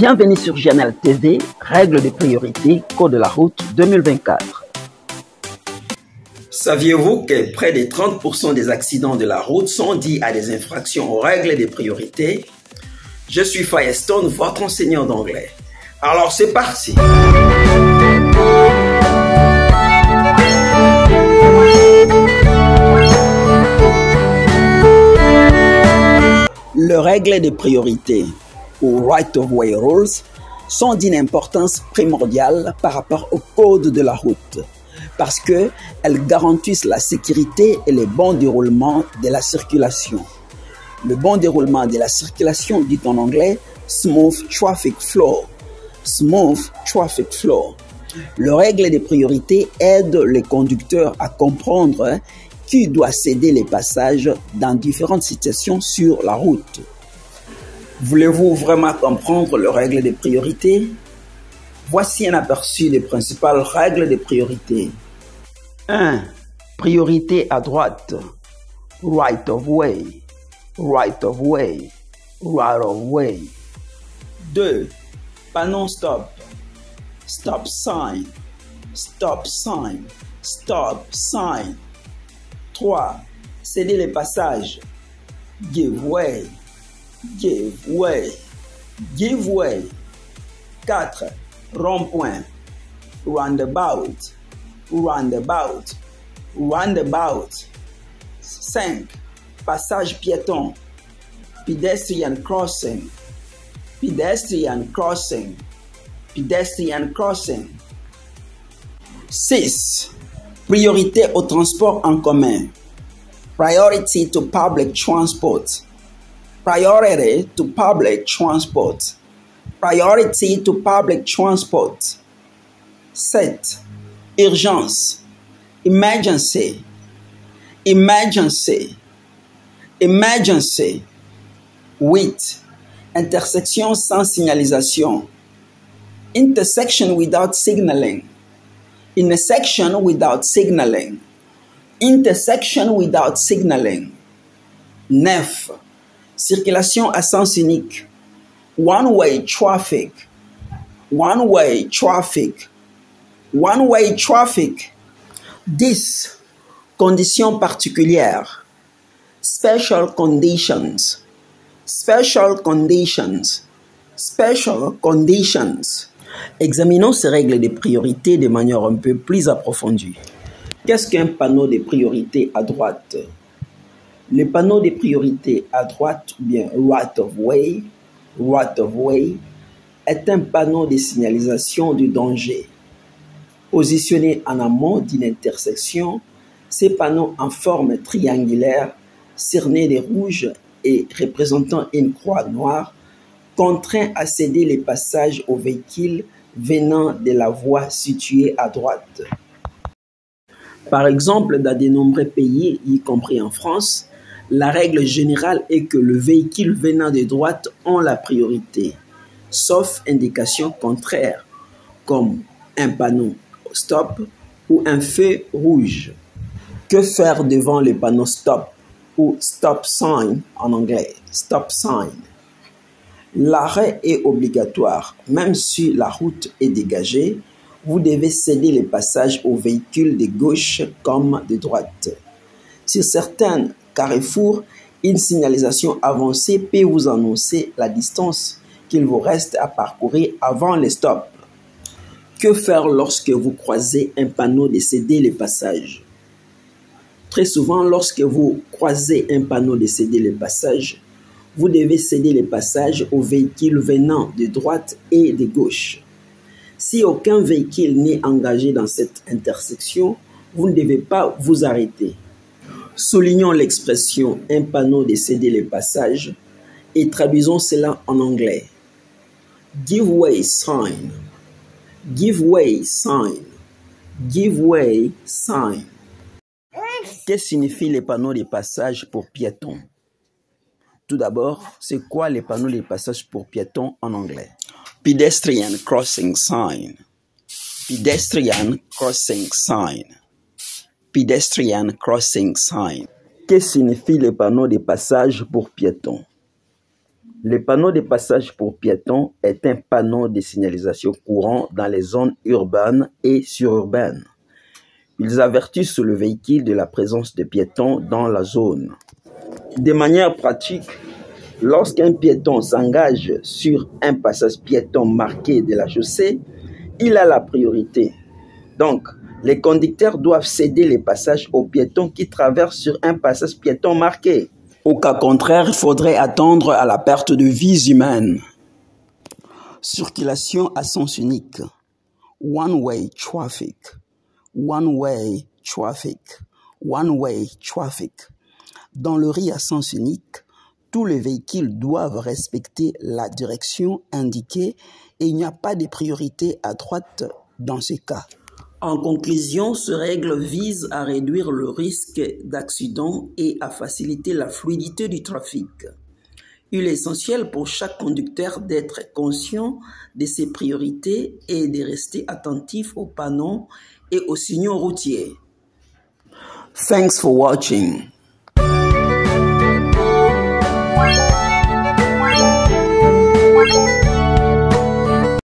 Bienvenue sur GNL TV, règles de priorité, code de la route 2024. Saviez-vous que près de 30% des accidents de la route sont dus à des infractions aux règles de priorité? Je suis Firestone, votre enseignant d'anglais. Alors c'est parti! Les règles de priorité ou right-of-way rules sont d'une importance primordiale par rapport au code de la route parce qu'elles garantissent la sécurité et le bon déroulement de la circulation. Le bon déroulement de la circulation dit en anglais smooth traffic flow. Smooth traffic flow. Les règles de priorité aident les conducteurs à comprendre qui doit céder les passages dans différentes situations sur la route. Voulez-vous vraiment comprendre les règles de priorité? Voici un aperçu des principales règles de priorité. 1. Priorité à droite. Right of way. Right of way. Right of way. 2. Panneau stop. Stop sign. Stop sign. Stop sign. 3. Céder les passages. Give way. Give way. Give way. 4. Rond-point. Roundabout. Roundabout. Roundabout. 5. Passage piéton. Pedestrian crossing. Pedestrian crossing. Pedestrian crossing. 6. Priorité au transport en commun. Priority to public transport. Priority to public transport. Priority to public transport. 7. Urgence. Emergency. Emergency. Emergency. 8. Intersection sans signalisation. Intersection without signaling. Intersection without signaling. Intersection without signaling. 9. Circulation à sens unique. One-way traffic. One-way traffic. One-way traffic. 10. Conditions particulières. Special conditions. Special conditions. Special conditions. Examinons ces règles de priorité de manière un peu plus approfondie. Qu'est-ce qu'un panneau de priorité à droite? Le panneau de priorité à droite, ou bien right of way, est un panneau de signalisation du danger. Positionné en amont d'une intersection, ces panneaux en forme triangulaire, cernés de rouge et représentant une croix noire, contraint à céder les passages aux véhicules venant de la voie située à droite. Par exemple, dans de nombreux pays, y compris en France, la règle générale est que le véhicule venant de droite ont la priorité, sauf indication contraire, comme un panneau stop ou un feu rouge. Que faire devant le panneau stop ou stop sign en anglais, stop sign? L'arrêt est obligatoire, même si la route est dégagée, vous devez céder les passages aux véhicules de gauche comme de droite. Sur certains carrefours, une signalisation avancée peut vous annoncer la distance qu'il vous reste à parcourir avant le stop. Que faire lorsque vous croisez un panneau de céder les passages? Très souvent, lorsque vous croisez un panneau de céder les passages, vous devez céder les passages aux véhicules venant de droite et de gauche. Si aucun véhicule n'est engagé dans cette intersection, vous ne devez pas vous arrêter. Soulignons l'expression « un panneau de céder les passages » et traduisons cela en anglais. Give way sign. Give way sign. Give way sign. Que signifient les panneaux de passage pour piétons? Tout d'abord, c'est quoi les panneaux de passage pour piétons en anglais? Pedestrian crossing sign. Pedestrian crossing sign. Pedestrian crossing sign. Que signifient les panneaux de passage pour piétons? Le panneau de passage pour piétons est un panneau de signalisation courant dans les zones urbaines et sururbaines. Ils avertissent le véhicule de la présence de piétons dans la zone. De manière pratique, lorsqu'un piéton s'engage sur un passage piéton marqué de la chaussée, il a la priorité. Donc, les conducteurs doivent céder les passages aux piétons qui traversent sur un passage piéton marqué. Au cas contraire, il faudrait attendre à la perte de vies humaines. Circulation à sens unique. One-way traffic. One-way traffic. One-way traffic. Dans le RI à sens unique, tous les véhicules doivent respecter la direction indiquée et il n'y a pas de priorité à droite dans ces cas. En conclusion, ces règles visent à réduire le risque d'accident et à faciliter la fluidité du trafic. Il est essentiel pour chaque conducteur d'être conscient de ses priorités et de rester attentif aux panneaux et aux signaux routiers. Thanks for watching. Thank you.